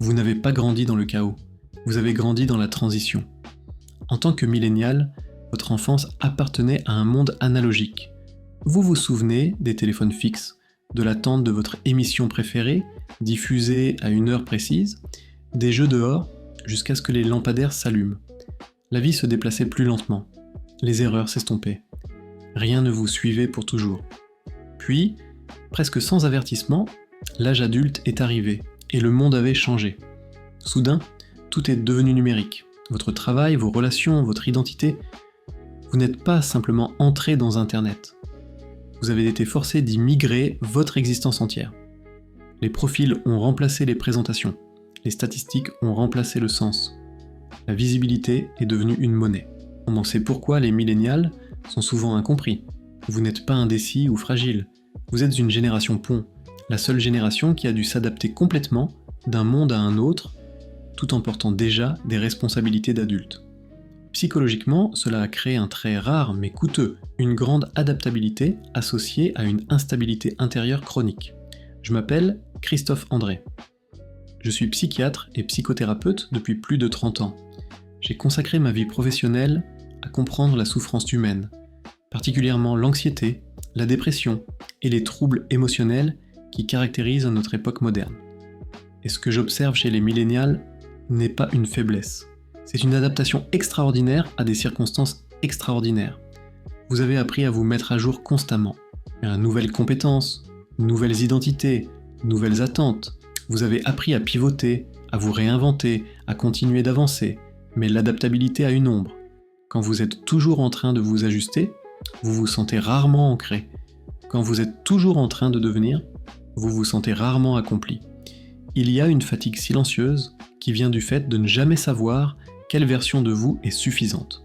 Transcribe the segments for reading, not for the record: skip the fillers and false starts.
Vous n'avez pas grandi dans le chaos, vous avez grandi dans la transition. En tant que millénial, votre enfance appartenait à un monde analogique. Vous vous souvenez des téléphones fixes, de l'attente de votre émission préférée, diffusée à une heure précise, des jeux dehors, jusqu'à ce que les lampadaires s'allument. La vie se déplaçait plus lentement, les erreurs s'estompaient. Rien ne vous suivait pour toujours. Puis, presque sans avertissement, l'âge adulte est arrivé, et le monde avait changé. Soudain, tout est devenu numérique. Votre travail, vos relations, votre identité. Vous n'êtes pas simplement entré dans Internet. Vous avez été forcé d'y migrer votre existence entière. Les profils ont remplacé les présentations. Les statistiques ont remplacé le sens. La visibilité est devenue une monnaie. On en sait pourquoi les millénials sont souvent incompris. Vous n'êtes pas indécis ou fragile. Vous êtes une génération pont, la seule génération qui a dû s'adapter complètement d'un monde à un autre, tout en portant déjà des responsabilités d'adulte. Psychologiquement, cela a créé un trait rare mais coûteux, une grande adaptabilité associée à une instabilité intérieure chronique. Je m'appelle Christophe André. Je suis psychiatre et psychothérapeute depuis plus de 30 ans. J'ai consacré ma vie professionnelle à comprendre la souffrance humaine, particulièrement l'anxiété, la dépression et les troubles émotionnels qui caractérisent notre époque moderne. Et ce que j'observe chez les millénials n'est pas une faiblesse. C'est une adaptation extraordinaire à des circonstances extraordinaires. Vous avez appris à vous mettre à jour constamment. Nouvelles compétences, nouvelles identités, nouvelles attentes. Vous avez appris à pivoter, à vous réinventer, à continuer d'avancer. Mais l'adaptabilité a une ombre. Quand vous êtes toujours en train de vous ajuster, vous vous sentez rarement ancré. Quand vous êtes toujours en train de devenir, vous vous sentez rarement accompli. Il y a une fatigue silencieuse qui vient du fait de ne jamais savoir quelle version de vous est suffisante.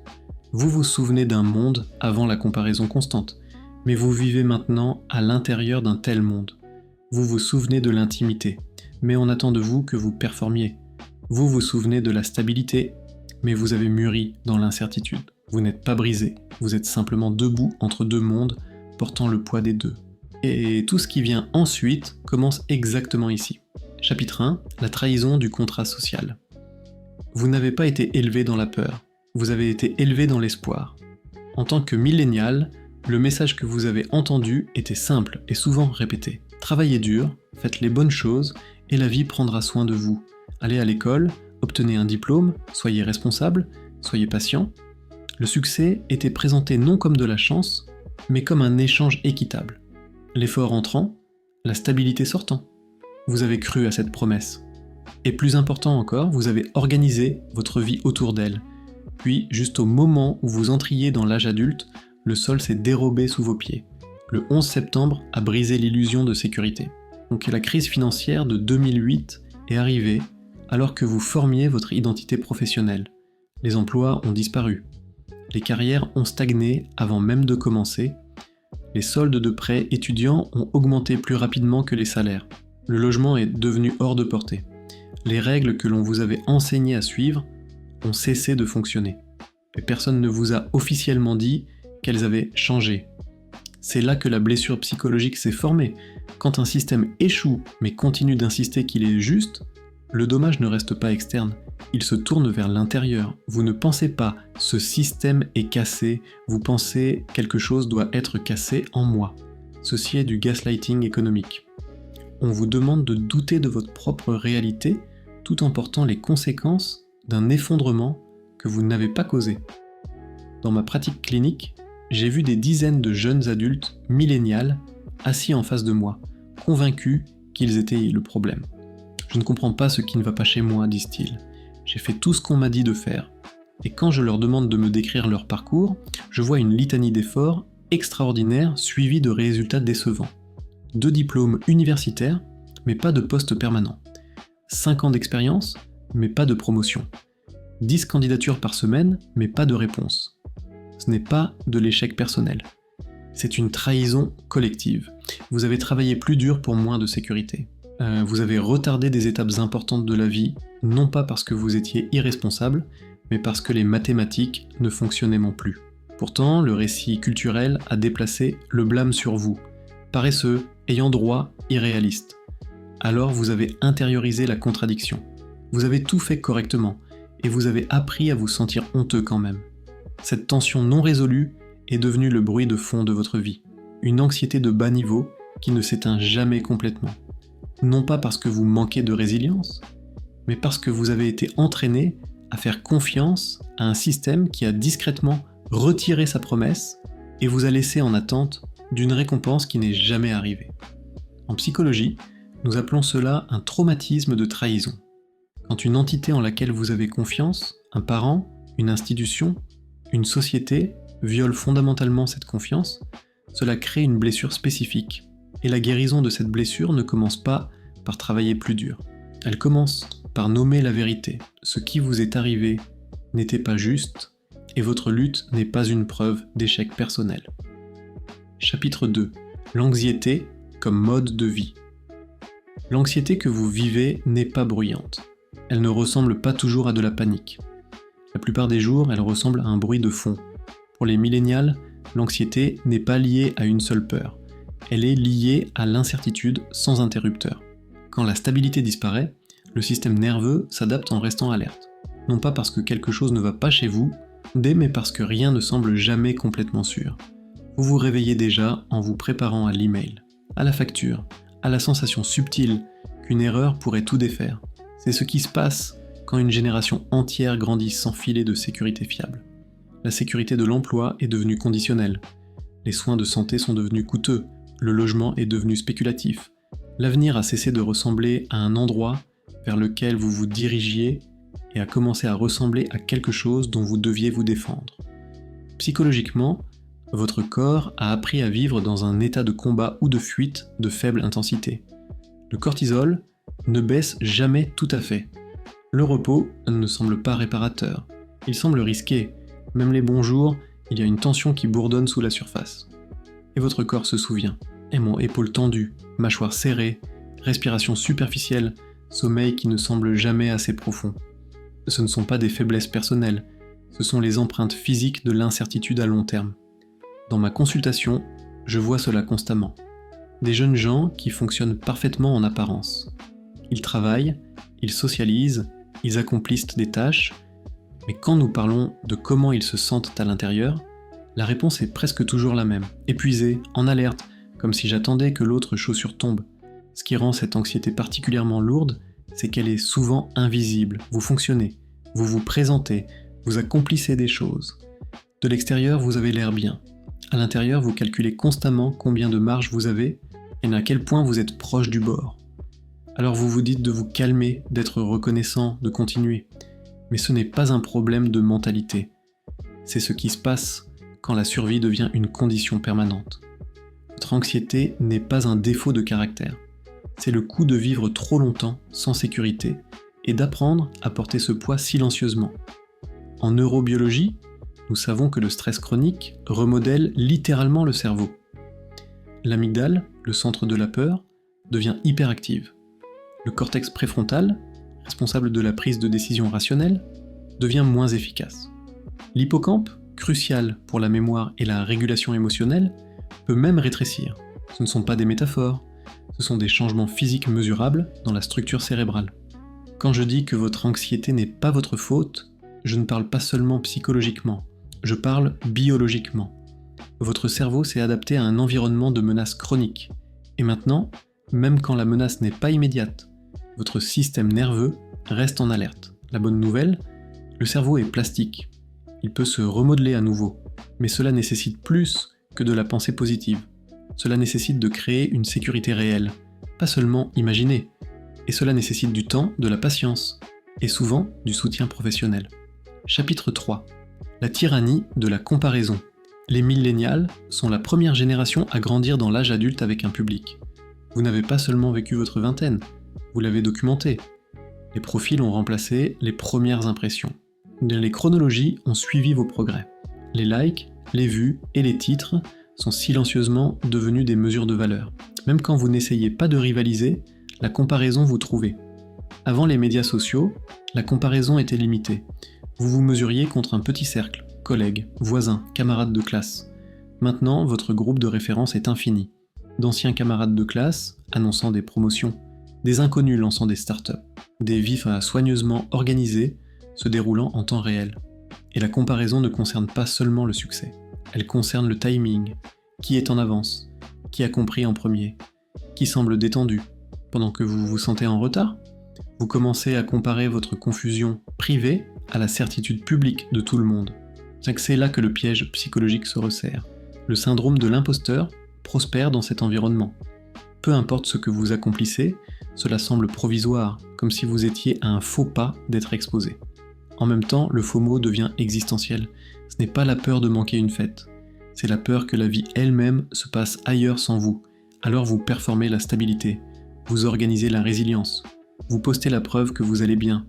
Vous vous souvenez d'un monde avant la comparaison constante, mais vous vivez maintenant à l'intérieur d'un tel monde. Vous vous souvenez de l'intimité, mais on attend de vous que vous performiez. Vous vous souvenez de la stabilité, mais vous avez mûri dans l'incertitude. Vous n'êtes pas brisé, vous êtes simplement debout entre deux mondes, portant le poids des deux. Et tout ce qui vient ensuite commence exactement ici. Chapitre 1, la trahison du contrat social. Vous n'avez pas été élevé dans la peur, vous avez été élevé dans l'espoir. En tant que millénial, le message que vous avez entendu était simple et souvent répété. Travaillez dur, faites les bonnes choses, et la vie prendra soin de vous. Allez à l'école, obtenez un diplôme, soyez responsable, soyez patient. Le succès était présenté non comme de la chance, mais comme un échange équitable. L'effort entrant, la stabilité sortant. Vous avez cru à cette promesse. Et plus important encore, vous avez organisé votre vie autour d'elle. Puis, juste au moment où vous entriez dans l'âge adulte, le sol s'est dérobé sous vos pieds. Le 11 septembre a brisé l'illusion de sécurité. Donc la crise financière de 2008 est arrivée alors que vous formiez votre identité professionnelle. Les emplois ont disparu. Les carrières ont stagné avant même de commencer. Les soldes de prêts étudiants ont augmenté plus rapidement que les salaires. Le logement est devenu hors de portée. Les règles que l'on vous avait enseignées à suivre ont cessé de fonctionner. Et personne ne vous a officiellement dit qu'elles avaient changé. C'est là que la blessure psychologique s'est formée. Quand un système échoue mais continue d'insister qu'il est juste, le dommage ne reste pas externe, il se tourne vers l'intérieur. Vous ne pensez pas « ce système est cassé », vous pensez « quelque chose doit être cassé en moi ». Ceci est du gaslighting économique. On vous demande de douter de votre propre réalité tout en portant les conséquences d'un effondrement que vous n'avez pas causé. Dans ma pratique clinique, j'ai vu des dizaines de jeunes adultes millénials assis en face de moi, convaincus qu'ils étaient le problème. Je ne comprends pas ce qui ne va pas chez moi, disent-ils. J'ai fait tout ce qu'on m'a dit de faire. Et quand je leur demande de me décrire leur parcours, je vois une litanie d'efforts extraordinaires suivie de résultats décevants. 2 diplômes universitaires, mais pas de poste permanent. 5 ans d'expérience, mais pas de promotion. 10 candidatures par semaine, mais pas de réponse. Ce n'est pas de l'échec personnel. C'est une trahison collective. Vous avez travaillé plus dur pour moins de sécurité. Vous avez retardé des étapes importantes de la vie, non pas parce que vous étiez irresponsable, mais parce que les mathématiques ne fonctionnaient plus. Pourtant, le récit culturel a déplacé le blâme sur vous. Paresseux, ayant droit, irréaliste. Alors vous avez intériorisé la contradiction. Vous avez tout fait correctement, et vous avez appris à vous sentir honteux quand même. Cette tension non résolue est devenue le bruit de fond de votre vie. Une anxiété de bas niveau qui ne s'éteint jamais complètement. Non pas parce que vous manquez de résilience, mais parce que vous avez été entraîné à faire confiance à un système qui a discrètement retiré sa promesse et vous a laissé en attente d'une récompense qui n'est jamais arrivée. En psychologie, nous appelons cela un traumatisme de trahison. Quand une entité en laquelle vous avez confiance, un parent, une institution, une société, viole fondamentalement cette confiance, cela crée une blessure spécifique. Et la guérison de cette blessure ne commence pas par travailler plus dur. Elle commence par nommer la vérité. Ce qui vous est arrivé n'était pas juste, et votre lutte n'est pas une preuve d'échec personnel. Chapitre 2. L'anxiété comme mode de vie. L'anxiété que vous vivez n'est pas bruyante. Elle ne ressemble pas toujours à de la panique. La plupart des jours, elle ressemble à un bruit de fond. Pour les millénials, l'anxiété n'est pas liée à une seule peur. Elle est liée à l'incertitude sans interrupteur. Quand la stabilité disparaît, le système nerveux s'adapte en restant alerte. Non pas parce que quelque chose ne va pas chez vous, mais parce que rien ne semble jamais complètement sûr. Vous vous réveillez déjà en vous préparant à l'email, à la facture, à la sensation subtile qu'une erreur pourrait tout défaire. C'est ce qui se passe quand une génération entière grandit sans filet de sécurité fiable. La sécurité de l'emploi est devenue conditionnelle. Les soins de santé sont devenus coûteux. Le logement est devenu spéculatif. L'avenir a cessé de ressembler à un endroit vers lequel vous vous dirigiez et a commencé à ressembler à quelque chose dont vous deviez vous défendre. Psychologiquement, votre corps a appris à vivre dans un état de combat ou de fuite de faible intensité. Le cortisol ne baisse jamais tout à fait. Le repos ne semble pas réparateur. Il semble risqué. Même les bons jours, il y a une tension qui bourdonne sous la surface. Et votre corps se souvient. Épaules tendues, mâchoire serrée, respiration superficielle, sommeil qui ne semble jamais assez profond. Ce ne sont pas des faiblesses personnelles, ce sont les empreintes physiques de l'incertitude à long terme. Dans ma consultation, je vois cela constamment. Des jeunes gens qui fonctionnent parfaitement en apparence. Ils travaillent, ils socialisent, ils accomplissent des tâches, mais quand nous parlons de comment ils se sentent à l'intérieur, la réponse est presque toujours la même. Épuisé, en alerte, comme si j'attendais que l'autre chaussure tombe. Ce qui rend cette anxiété particulièrement lourde, c'est qu'elle est souvent invisible. Vous fonctionnez, vous vous présentez, vous accomplissez des choses. De l'extérieur, vous avez l'air bien. À l'intérieur, vous calculez constamment combien de marge vous avez et à quel point vous êtes proche du bord. Alors vous vous dites de vous calmer, d'être reconnaissant, de continuer. Mais ce n'est pas un problème de mentalité. C'est ce qui se passe quand la survie devient une condition permanente. Votre anxiété n'est pas un défaut de caractère. C'est le coût de vivre trop longtemps sans sécurité et d'apprendre à porter ce poids silencieusement. En neurobiologie, nous savons que le stress chronique remodèle littéralement le cerveau. L'amygdale, le centre de la peur, devient hyperactive. Le cortex préfrontal, responsable de la prise de décision rationnelle, devient moins efficace. L'hippocampe, crucial pour la mémoire et la régulation émotionnelle, peut même rétrécir. Ce ne sont pas des métaphores, ce sont des changements physiques mesurables dans la structure cérébrale. Quand je dis que votre anxiété n'est pas votre faute, je ne parle pas seulement psychologiquement, je parle biologiquement. Votre cerveau s'est adapté à un environnement de menace chronique. Et maintenant, même quand la menace n'est pas immédiate, votre système nerveux reste en alerte. La bonne nouvelle, le cerveau est plastique. Il peut se remodeler à nouveau, mais cela nécessite plus que de la pensée positive. Cela nécessite de créer une sécurité réelle, pas seulement imaginée. Et cela nécessite du temps, de la patience, et souvent du soutien professionnel. Chapitre 3. La tyrannie de la comparaison. Les millénials sont la première génération à grandir dans l'âge adulte avec un public. Vous n'avez pas seulement vécu votre vingtaine, vous l'avez documenté. Les profils ont remplacé les premières impressions. Les chronologies ont suivi vos progrès. Les likes, les vues et les titres sont silencieusement devenus des mesures de valeur. Même quand vous n'essayez pas de rivaliser, la comparaison vous trouvait. Avant les médias sociaux, la comparaison était limitée. Vous vous mesuriez contre un petit cercle, collègues, voisins, camarades de classe. Maintenant, votre groupe de référence est infini. D'anciens camarades de classe annonçant des promotions, des inconnus lançant des startups. des vies soigneusement organisées se déroulant en temps réel. Et la comparaison ne concerne pas seulement le succès, elle concerne le timing, qui est en avance, qui a compris en premier, qui semble détendu, pendant que vous vous sentez en retard. Vous commencez à comparer votre confusion privée à la certitude publique de tout le monde. C'est là que le piège psychologique se resserre. Le syndrome de l'imposteur prospère dans cet environnement. Peu importe ce que vous accomplissez, cela semble provisoire, comme si vous étiez à un faux pas d'être exposé. En même temps, le FOMO devient existentiel. Ce n'est pas la peur de manquer une fête, c'est la peur que la vie elle-même se passe ailleurs sans vous. Alors vous performez la stabilité, vous organisez la résilience, vous postez la preuve que vous allez bien,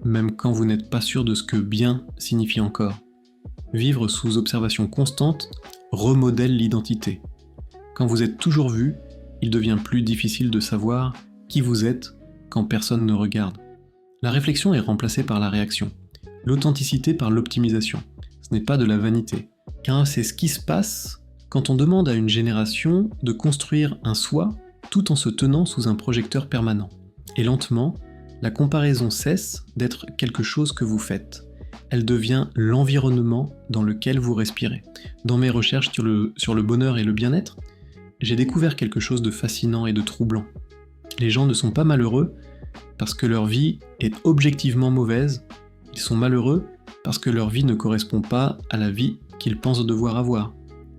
même quand vous n'êtes pas sûr de ce que bien signifie encore. Vivre sous observation constante remodèle l'identité. Quand vous êtes toujours vu, il devient plus difficile de savoir qui vous êtes quand personne ne regarde. La réflexion est remplacée par la réaction, l'authenticité par l'optimisation. Ce n'est pas de la vanité, car c'est ce qui se passe quand on demande à une génération de construire un soi tout en se tenant sous un projecteur permanent. Et lentement, la comparaison cesse d'être quelque chose que vous faites. Elle devient l'environnement dans lequel vous respirez. Dans mes recherches sur le bonheur et le bien-être, j'ai découvert quelque chose de fascinant et de troublant. Les gens ne sont pas malheureux parce que leur vie est objectivement mauvaise, ils sont malheureux parce que leur vie ne correspond pas à la vie qu'ils pensent devoir avoir.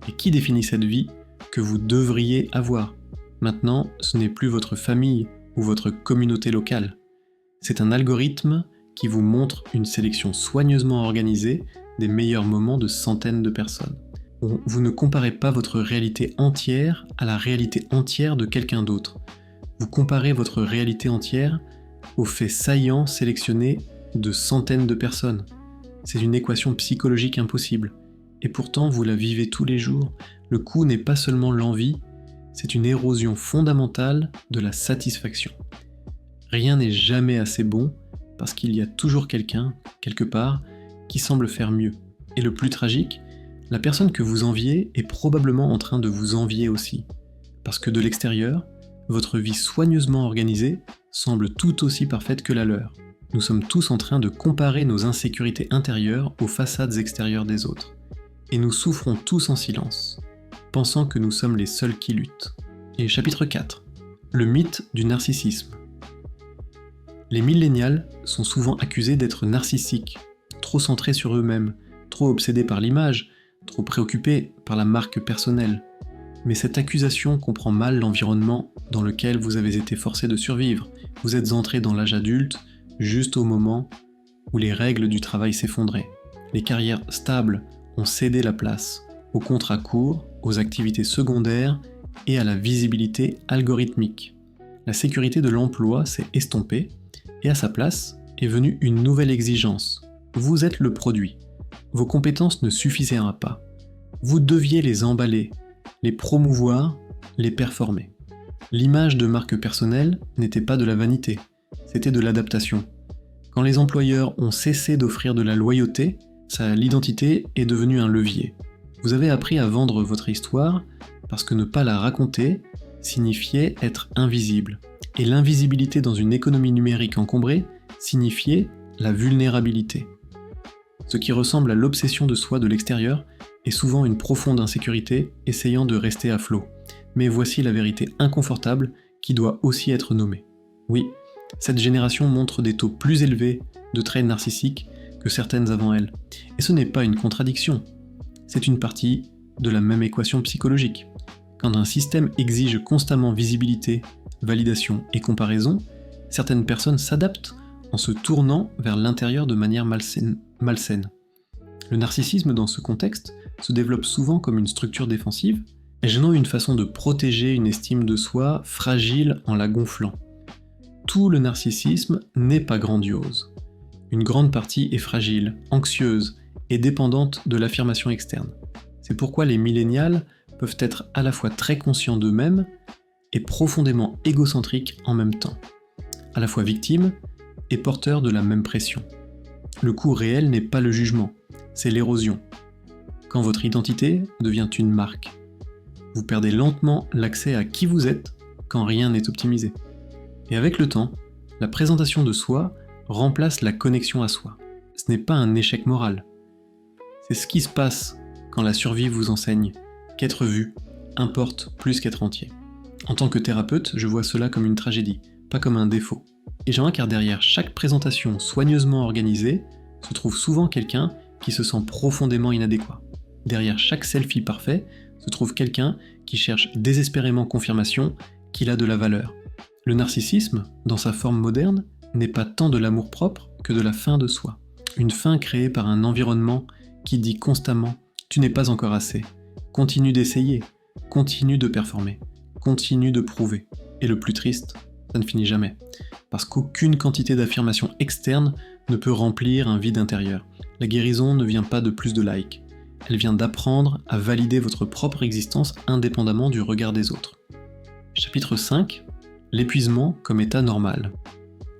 Et qui définit cette vie que vous devriez avoir ? Maintenant, ce n'est plus votre famille ou votre communauté locale. C'est un algorithme qui vous montre une sélection soigneusement organisée des meilleurs moments de centaines de personnes. Vous ne comparez pas votre réalité entière à la réalité entière de quelqu'un d'autre. Vous comparez votre réalité entière aux faits saillants sélectionnés de centaines de personnes. C'est une équation psychologique impossible. Et pourtant, vous la vivez tous les jours. Le coût n'est pas seulement l'envie, c'est une érosion fondamentale de la satisfaction. Rien n'est jamais assez bon, parce qu'il y a toujours quelqu'un, quelque part, qui semble faire mieux. Et le plus tragique, la personne que vous enviez est probablement en train de vous envier aussi. Parce que de l'extérieur, votre vie soigneusement organisée semble tout aussi parfaite que la leur. Nous sommes tous en train de comparer nos insécurités intérieures aux façades extérieures des autres. Et nous souffrons tous en silence, pensant que nous sommes les seuls qui luttent. Et chapitre 4. Le mythe du narcissisme. Les millénials sont souvent accusés d'être narcissiques, trop centrés sur eux-mêmes, trop obsédés par l'image, trop préoccupés par la marque personnelle. Mais cette accusation comprend mal l'environnement dans lequel vous avez été forcé de survivre. Vous êtes entré dans l'âge adulte juste au moment où les règles du travail s'effondraient. Les carrières stables ont cédé la place aux contrats courts, aux activités secondaires et à la visibilité algorithmique. La sécurité de l'emploi s'est estompée et à sa place est venue une nouvelle exigence. Vous êtes le produit. Vos compétences ne suffisaient pas. Vous deviez les emballer, les promouvoir, les performer. L'image de marque personnelle n'était pas de la vanité, c'était de l'adaptation. Quand les employeurs ont cessé d'offrir de la loyauté, l'identité est devenue un levier. Vous avez appris à vendre votre histoire parce que ne pas la raconter signifiait être invisible. Et l'invisibilité dans une économie numérique encombrée signifiait la vulnérabilité. Ce qui ressemble à l'obsession de soi de l'extérieur est souvent une profonde insécurité essayant de rester à flot. Mais voici la vérité inconfortable qui doit aussi être nommée. Oui, cette génération montre des taux plus élevés de traits narcissiques que certaines avant elle. Et ce n'est pas une contradiction, c'est une partie de la même équation psychologique. Quand un système exige constamment visibilité, validation et comparaison, certaines personnes s'adaptent en se tournant vers l'intérieur de manière malsaine. Le narcissisme dans ce contexte se développe souvent comme une structure défensive, et gênant une façon de protéger une estime de soi fragile en la gonflant. Tout le narcissisme n'est pas grandiose. Une grande partie est fragile, anxieuse et dépendante de l'affirmation externe. C'est pourquoi les millénials peuvent être à la fois très conscients d'eux-mêmes et profondément égocentriques en même temps, à la fois victimes et porteurs de la même pression. Le coût réel n'est pas le jugement, c'est l'érosion. Quand votre identité devient une marque, vous perdez lentement l'accès à qui vous êtes quand rien n'est optimisé. Et avec le temps, La présentation de soi remplace la connexion à soi. Ce n'est pas un échec moral. C'est ce qui se passe quand la survie vous enseigne qu'être vu importe plus qu'être entier. En tant que thérapeute, je vois cela comme une tragédie, pas comme un défaut. Et j'en ai car derrière chaque présentation soigneusement organisée se trouve souvent quelqu'un qui se sent profondément inadéquat. Derrière chaque selfie parfait se trouve quelqu'un qui cherche désespérément confirmation qu'il a de la valeur. Le narcissisme, dans sa forme moderne, n'est pas tant de l'amour-propre que de la fin de soi. Une fin créée par un environnement qui dit constamment « tu n'es pas encore assez ». Continue d'essayer, continue de performer, continue de prouver. Et le plus triste, ça ne finit jamais. Parce qu'aucune quantité d'affirmation externe ne peut remplir un vide intérieur. La guérison ne vient pas de plus de likes. Elle vient d'apprendre à valider votre propre existence indépendamment du regard des autres. Chapitre 5. L'épuisement comme état normal.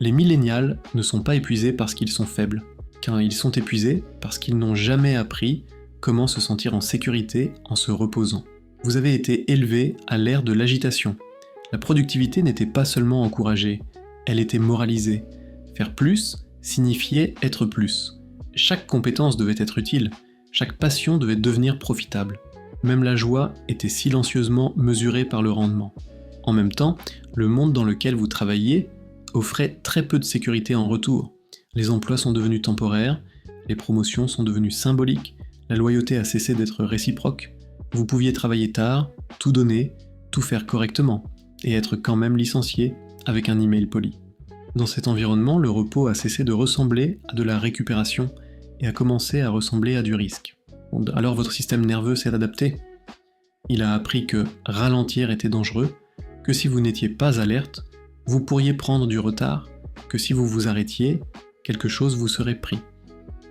Les millénials ne sont pas épuisés parce qu'ils sont faibles, car ils sont épuisés parce qu'ils n'ont jamais appris comment se sentir en sécurité en se reposant. Vous avez été élevé à l'ère de l'agitation. La productivité n'était pas seulement encouragée, elle était moralisée. Faire plus signifiait être plus. Chaque compétence devait être utile, chaque passion devait devenir profitable. Même la joie était silencieusement mesurée par le rendement. En même temps, le monde dans lequel vous travailliez offrait très peu de sécurité en retour. Les emplois sont devenus temporaires, les promotions sont devenues symboliques, la loyauté a cessé d'être réciproque. Vous pouviez travailler tard, tout donner, tout faire correctement, et être quand même licencié avec un email poli. Dans cet environnement, le repos a cessé de ressembler à de la récupération et a commencé à ressembler à du risque. Bon, alors votre système nerveux s'est adapté. Il a appris que ralentir était dangereux, que si vous n'étiez pas alerte, vous pourriez prendre du retard, que si vous vous arrêtiez, quelque chose vous serait pris.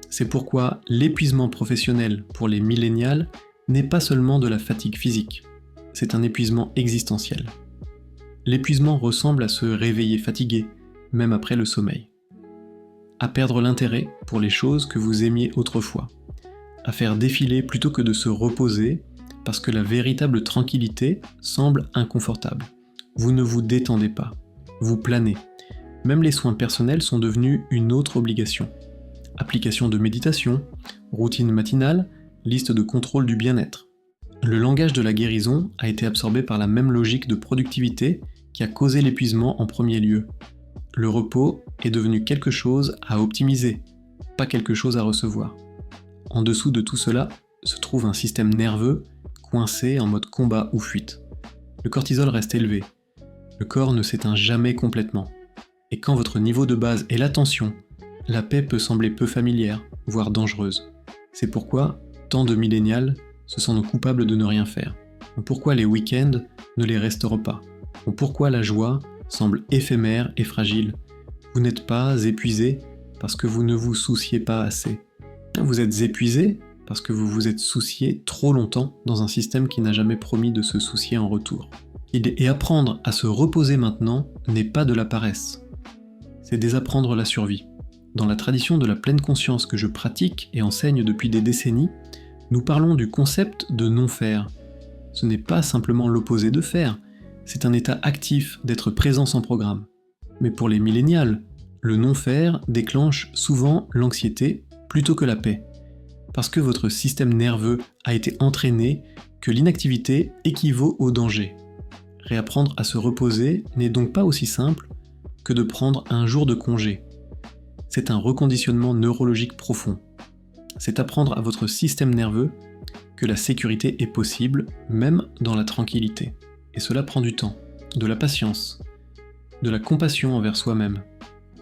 C'est pourquoi l'épuisement professionnel pour les millénials n'est pas seulement de la fatigue physique, c'est un épuisement existentiel. L'épuisement ressemble à se réveiller fatigué, même après le sommeil. À perdre l'intérêt pour les choses que vous aimiez autrefois. À faire défiler plutôt que de se reposer, parce que la véritable tranquillité semble inconfortable. Vous ne vous détendez pas, vous planez. Même les soins personnels sont devenus une autre obligation. Application de méditation, routine matinale, liste de contrôle du bien-être. Le langage de la guérison a été absorbé par la même logique de productivité qui a causé l'épuisement en premier lieu. Le repos est devenu quelque chose à optimiser, pas quelque chose à recevoir. En dessous de tout cela se trouve un système nerveux coincé en mode combat ou fuite. Le cortisol reste élevé. Le corps ne s'éteint jamais complètement. Et quand votre niveau de base est la tension, la paix peut sembler peu familière, voire dangereuse. C'est pourquoi tant de millénials se sentent coupables de ne rien faire. Pourquoi les week-ends ne les restaurent pas. Pourquoi la joie semble éphémère et fragile. Vous n'êtes pas épuisé parce que vous ne vous souciez pas assez. Vous êtes épuisé parce que vous vous êtes soucié trop longtemps dans un système qui n'a jamais promis de se soucier en retour. Et apprendre à se reposer maintenant n'est pas de la paresse. C'est désapprendre la survie. Dans la tradition de la pleine conscience que je pratique et enseigne depuis des décennies, nous parlons du concept de non-faire. Ce n'est pas simplement l'opposé de faire, c'est un état actif d'être présent sans programme. Mais pour les millénials, le non-faire déclenche souvent l'anxiété plutôt que la paix. Parce que votre système nerveux a été entraîné que l'inactivité équivaut au danger. Réapprendre à se reposer n'est donc pas aussi simple que de prendre un jour de congé. C'est un reconditionnement neurologique profond. C'est apprendre à votre système nerveux que la sécurité est possible, même dans la tranquillité. Et cela prend du temps, de la patience, de la compassion envers soi-même,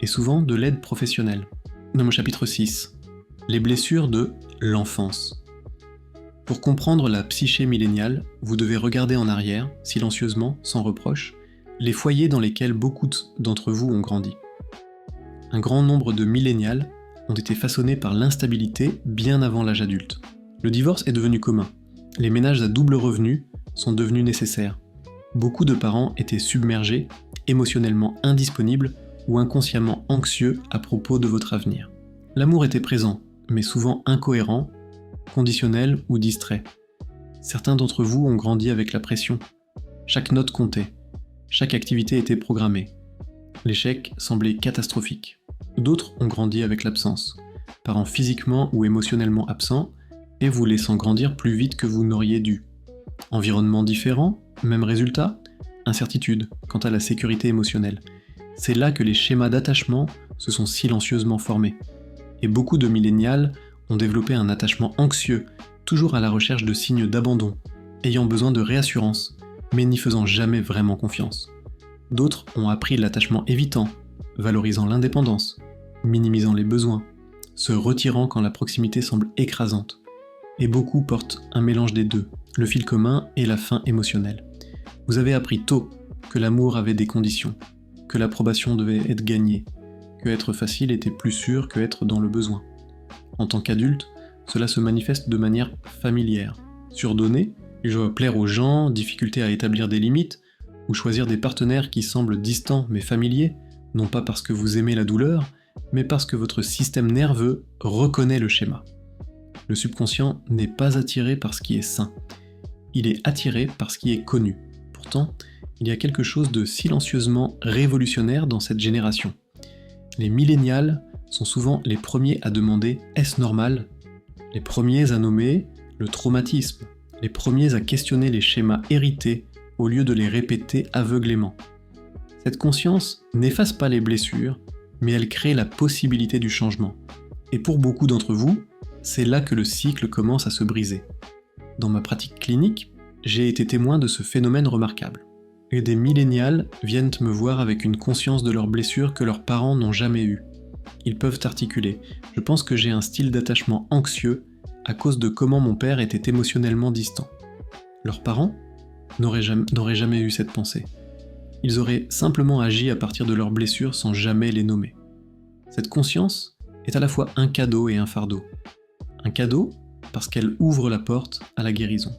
et souvent de l'aide professionnelle. Dans mon chapitre 6, les blessures de l'enfance. Pour comprendre la psyché milléniale, vous devez regarder en arrière, silencieusement, sans reproche, les foyers dans lesquels beaucoup d'entre vous ont grandi. Un grand nombre de millénials ont été façonnés par l'instabilité bien avant l'âge adulte. Le divorce est devenu commun. Les ménages à double revenu sont devenus nécessaires. Beaucoup de parents étaient submergés, émotionnellement indisponibles ou inconsciemment anxieux à propos de votre avenir. L'amour était présent, mais souvent incohérent, conditionnel ou distrait. Certains d'entre vous ont grandi avec la pression. Chaque note comptait. Chaque activité était programmée. l'échec semblait catastrophique. D'autres ont grandi avec l'absence, parents physiquement ou émotionnellement absents, et vous laissant grandir plus vite que vous n'auriez dû. Environnement différent, même résultat, incertitude quant à la sécurité émotionnelle. C'est là que les schémas d'attachement se sont silencieusement formés. Et beaucoup de millénials ont développé un attachement anxieux, toujours à la recherche de signes d'abandon, ayant besoin de réassurance, mais n'y faisant jamais vraiment confiance. D'autres ont appris l'attachement évitant, valorisant l'indépendance, minimisant les besoins, se retirant quand la proximité semble écrasante. Et beaucoup portent un mélange des deux, le fil commun et la faim émotionnelle. Vous avez appris tôt que l'amour avait des conditions, que l'approbation devait être gagnée, que être facile était plus sûr que être dans le besoin. En tant qu'adulte, cela se manifeste de manière familière. Surdonné, il doit plaire aux gens, difficulté à établir des limites, ou choisir des partenaires qui semblent distants mais familiers, non pas parce que vous aimez la douleur, mais parce que votre système nerveux reconnaît le schéma. Le subconscient n'est pas attiré par ce qui est sain, il est attiré par ce qui est connu. Pourtant, il y a quelque chose de silencieusement révolutionnaire dans cette génération. Les millénials sont souvent les premiers à demander « est-ce normal ?», les premiers à nommer le traumatisme, les premiers à questionner les schémas hérités au lieu de les répéter aveuglément. Cette conscience n'efface pas les blessures, mais elle crée la possibilité du changement. Et pour beaucoup d'entre vous, c'est là que le cycle commence à se briser. Dans ma pratique clinique, j'ai été témoin de ce phénomène remarquable. Et des millénials viennent me voir avec une conscience de leurs blessures que leurs parents n'ont jamais eue. Ils peuvent articuler « Je pense que j'ai un style d'attachement anxieux à cause de comment mon père était émotionnellement distant ». Leurs parents n'auraient jamais eu cette pensée. Ils auraient simplement agi à partir de leurs blessures sans jamais les nommer. Cette conscience est à la fois un cadeau et un fardeau. Un cadeau parce qu'elle ouvre la porte à la guérison.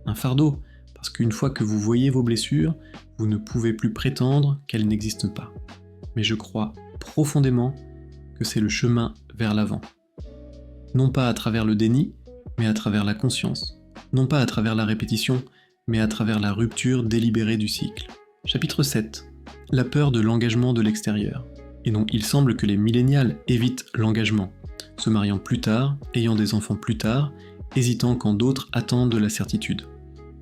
Un fardeau parce qu'une fois que vous voyez vos blessures, vous ne pouvez plus prétendre qu'elles n'existent pas. Mais je crois profondément que c'est le chemin vers l'avant. Non pas à travers le déni, mais à travers la conscience. Non pas à travers la répétition, mais à travers la rupture délibérée du cycle. Chapitre 7. La peur de l'engagement de l'extérieur. Et donc il semble que les millénials évitent l'engagement, se mariant plus tard, ayant des enfants plus tard, hésitant quand d'autres attendent de la certitude.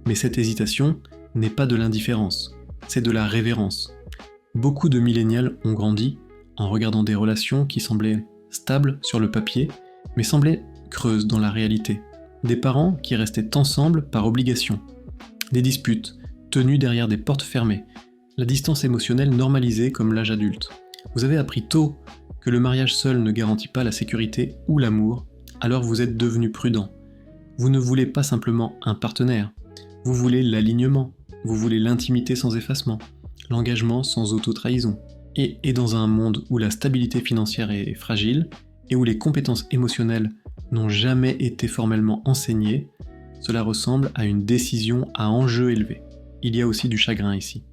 Mais cette hésitation n'est pas de l'indifférence, c'est de la révérence. Beaucoup de millénials ont grandi en regardant des relations qui semblaient stables sur le papier, mais semblaient creuses dans la réalité. Des parents qui restaient ensemble par obligation. Des disputes, tenues derrière des portes fermées. La distance émotionnelle normalisée comme l'âge adulte. Vous avez appris tôt que le mariage seul ne garantit pas la sécurité ou l'amour, alors vous êtes devenu prudent. Vous ne voulez pas simplement un partenaire, vous voulez l'alignement, vous voulez l'intimité sans effacement, l'engagement sans auto-trahison. Et dans un monde où la stabilité financière est fragile, et où les compétences émotionnelles n'ont jamais été formellement enseignées, cela ressemble à une décision à enjeu élevé. Il y a aussi du chagrin ici.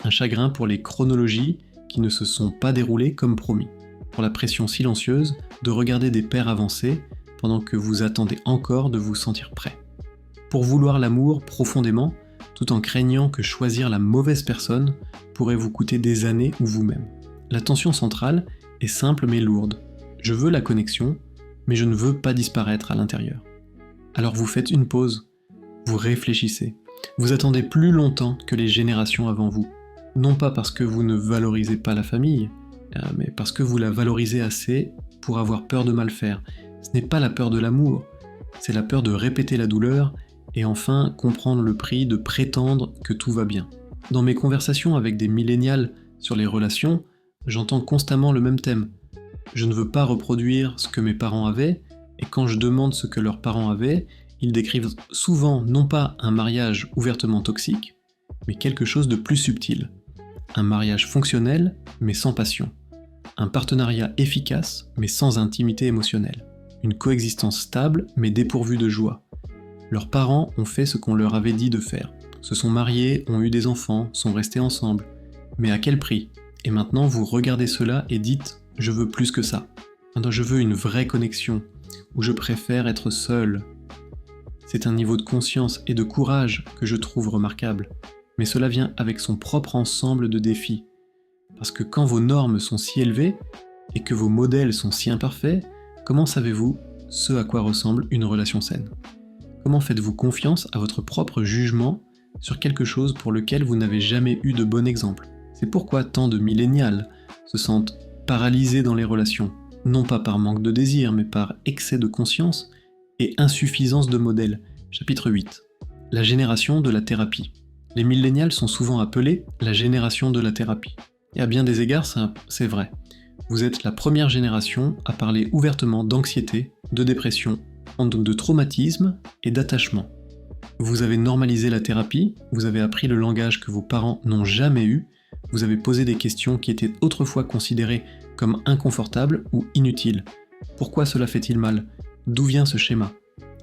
Un chagrin pour les chronologies qui ne se sont pas déroulées comme promis, pour la pression silencieuse de regarder des pères avancer pendant que vous attendez encore de vous sentir prêt. Pour vouloir l'amour profondément, tout en craignant que choisir la mauvaise personne pourrait vous coûter des années ou vous-même. La tension centrale est simple mais lourde. Je veux la connexion, mais je ne veux pas disparaître à l'intérieur. Alors vous faites une pause, vous réfléchissez, vous attendez plus longtemps que les générations avant vous. Non pas parce que vous ne valorisez pas la famille, mais parce que vous la valorisez assez pour avoir peur de mal faire. Ce n'est pas la peur de l'amour, c'est la peur de répéter la douleur et enfin comprendre le prix de prétendre que tout va bien. Dans mes conversations avec des millénials sur les relations, j'entends constamment le même thème. Je ne veux pas reproduire ce que mes parents avaient, et quand je demande ce que leurs parents avaient, ils décrivent souvent non pas un mariage ouvertement toxique, mais quelque chose de plus subtil. Un mariage fonctionnel, mais sans passion. Un partenariat efficace, mais sans intimité émotionnelle. Une coexistence stable, mais dépourvue de joie. Leurs parents ont fait ce qu'on leur avait dit de faire. Se sont mariés, ont eu des enfants, sont restés ensemble. Mais à quel prix ? Et maintenant vous regardez cela et dites « je veux plus que ça ». Maintenant je veux une vraie connexion, ou je préfère être seul. C'est un niveau de conscience et de courage que je trouve remarquable, mais cela vient avec son propre ensemble de défis. Parce que quand vos normes sont si élevées et que vos modèles sont si imparfaits, comment savez-vous ce à quoi ressemble une relation saine ? Comment faites-vous confiance à votre propre jugement sur quelque chose pour lequel vous n'avez jamais eu de bon exemple ? C'est pourquoi tant de millénials se sentent paralysés dans les relations, non pas par manque de désir, mais par excès de conscience et insuffisance de modèles. Chapitre 8. La génération de la thérapie. Les millénials sont souvent appelés la génération de la thérapie. Et à bien des égards, c'est vrai. Vous êtes la première génération à parler ouvertement d'anxiété, de dépression, de traumatisme et d'attachement. Vous avez normalisé la thérapie, vous avez appris le langage que vos parents n'ont jamais eu, vous avez posé des questions qui étaient autrefois considérées comme inconfortables ou inutiles. Pourquoi cela fait-il mal ? D'où vient ce schéma ?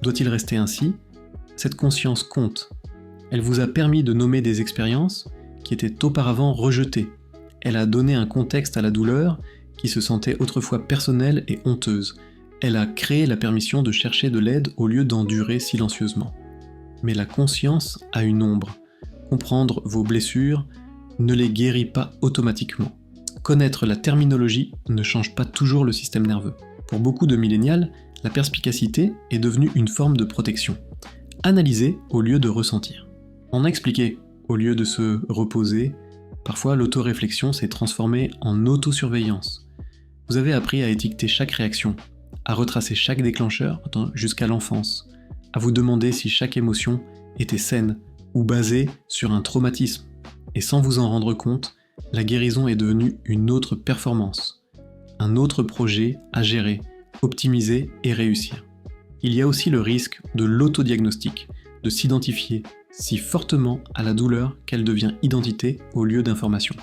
Doit-il rester ainsi ? Cette conscience compte. Elle vous a permis de nommer des expériences qui étaient auparavant rejetées. Elle a donné un contexte à la douleur qui se sentait autrefois personnelle et honteuse. Elle a créé la permission de chercher de l'aide au lieu d'endurer silencieusement. Mais la conscience a une ombre. Comprendre vos blessures ne les guérit pas automatiquement. Connaître la terminologie ne change pas toujours le système nerveux. Pour beaucoup de millénials, la perspicacité est devenue une forme de protection. Analyser au lieu de ressentir. En expliquer au lieu de se reposer. Parfois, l'autoréflexion s'est transformée en autosurveillance. Vous avez appris à étiqueter chaque réaction, à retracer chaque déclencheur jusqu'à l'enfance, à vous demander si chaque émotion était saine ou basée sur un traumatisme. Et sans vous en rendre compte, la guérison est devenue une autre performance, un autre projet à gérer, optimiser et réussir. Il y a aussi le risque de l'autodiagnostic, de s'identifier si fortement à la douleur qu'elle devient identité au lieu d'information.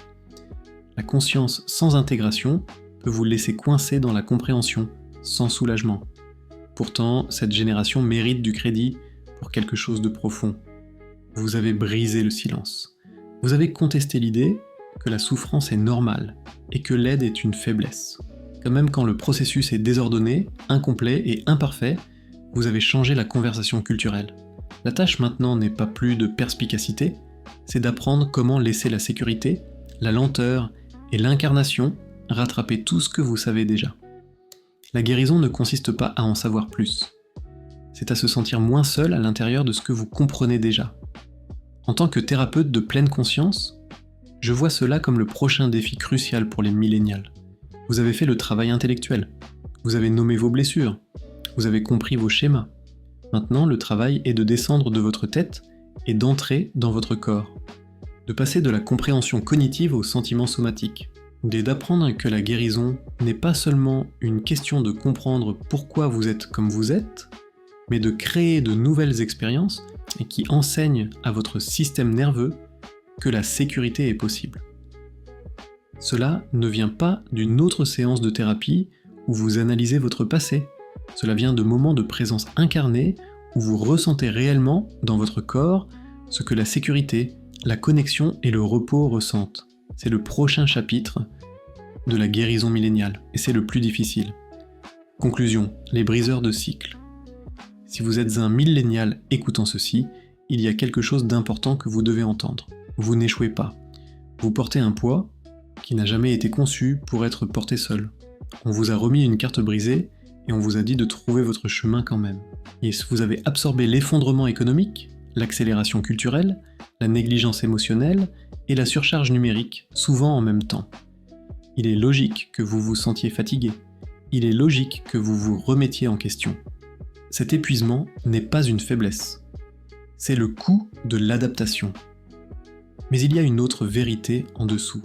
La conscience sans intégration peut vous laisser coincé dans la compréhension, sans soulagement. Pourtant, cette génération mérite du crédit pour quelque chose de profond. Vous avez brisé le silence. Vous avez contesté l'idée que la souffrance est normale et que l'aide est une faiblesse. Que même quand le processus est désordonné, incomplet et imparfait, vous avez changé la conversation culturelle. La tâche maintenant n'est pas plus de perspicacité, c'est d'apprendre comment laisser la sécurité, la lenteur et l'incarnation rattraper tout ce que vous savez déjà. La guérison ne consiste pas à en savoir plus. C'est à se sentir moins seul à l'intérieur de ce que vous comprenez déjà. En tant que thérapeute de pleine conscience, je vois cela comme le prochain défi crucial pour les millénials. Vous avez fait le travail intellectuel, vous avez nommé vos blessures, vous avez compris vos schémas. Maintenant, le travail est de descendre de votre tête et d'entrer dans votre corps. De passer de la compréhension cognitive au sentiment somatique. D'apprendre que la guérison n'est pas seulement une question de comprendre pourquoi vous êtes comme vous êtes, mais de créer de nouvelles expériences et qui enseignent à votre système nerveux que la sécurité est possible. Cela ne vient pas d'une autre séance de thérapie où vous analysez votre passé. Cela vient de moments de présence incarnée où vous ressentez réellement dans votre corps ce que la sécurité, la connexion et le repos ressentent. C'est le prochain chapitre de la guérison milléniale, et c'est le plus difficile. Conclusion, les briseurs de cycles. Si vous êtes un millénial écoutant ceci, il y a quelque chose d'important que vous devez entendre. Vous n'échouez pas. Vous portez un poids qui n'a jamais été conçu pour être porté seul. On vous a remis une carte brisée et on vous a dit de trouver votre chemin quand même. Et vous avez absorbé l'effondrement économique, l'accélération culturelle, la négligence émotionnelle et la surcharge numérique, souvent en même temps. Il est logique que vous vous sentiez fatigué. Il est logique que vous vous remettiez en question. Cet épuisement n'est pas une faiblesse. C'est le coût de l'adaptation. Mais il y a une autre vérité en dessous.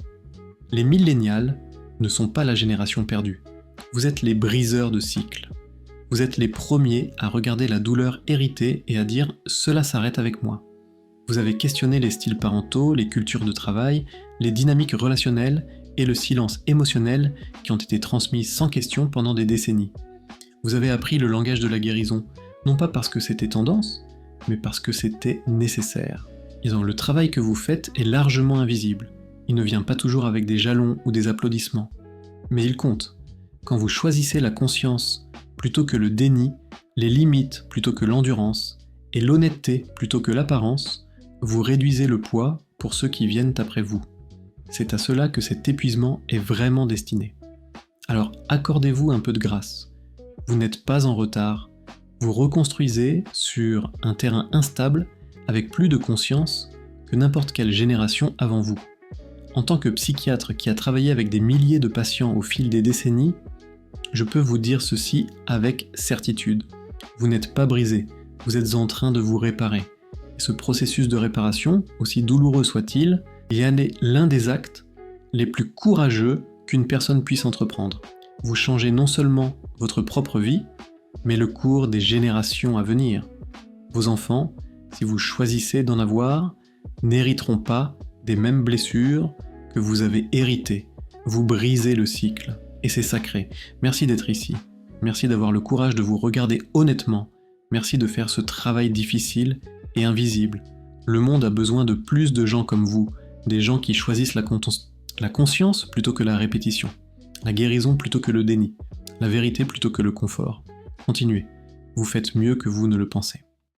Les millénials ne sont pas la génération perdue. Vous êtes les briseurs de cycles. Vous êtes les premiers à regarder la douleur héritée et à dire « cela s'arrête avec moi ». Vous avez questionné les styles parentaux, les cultures de travail, les dynamiques relationnelles et le silence émotionnel qui ont été transmis sans question pendant des décennies. Vous avez appris le langage de la guérison, non pas parce que c'était tendance, mais parce que c'était nécessaire. Le travail que vous faites est largement invisible. Il ne vient pas toujours avec des jalons ou des applaudissements. Mais il compte. Quand vous choisissez la conscience plutôt que le déni, les limites plutôt que l'endurance, et l'honnêteté plutôt que l'apparence, vous réduisez le poids pour ceux qui viennent après vous. c'est à cela que cet épuisement est vraiment destiné. Alors accordez-vous un peu de grâce. Vous n'êtes pas en retard, vous reconstruisez sur un terrain instable avec plus de conscience que n'importe quelle génération avant vous. En tant que psychiatre qui a travaillé avec des milliers de patients au fil des décennies, je peux vous dire ceci avec certitude. Vous n'êtes pas brisé, vous êtes en train de vous réparer. Et ce processus de réparation, aussi douloureux soit-il, est l'un des actes les plus courageux qu'une personne puisse entreprendre. Vous changez non seulement votre propre vie, mais le cours des générations à venir. Vos enfants, si vous choisissez d'en avoir, n'hériteront pas des mêmes blessures que vous avez héritées. Vous brisez le cycle, et c'est sacré. Merci d'être ici. Merci d'avoir le courage de vous regarder honnêtement. Merci de faire ce travail difficile et invisible. Le monde a besoin de plus de gens comme vous, des gens qui choisissent la conscience plutôt que la répétition, la guérison plutôt que le déni, la vérité plutôt que le confort. Continuez, vous faites mieux que vous ne le pensez.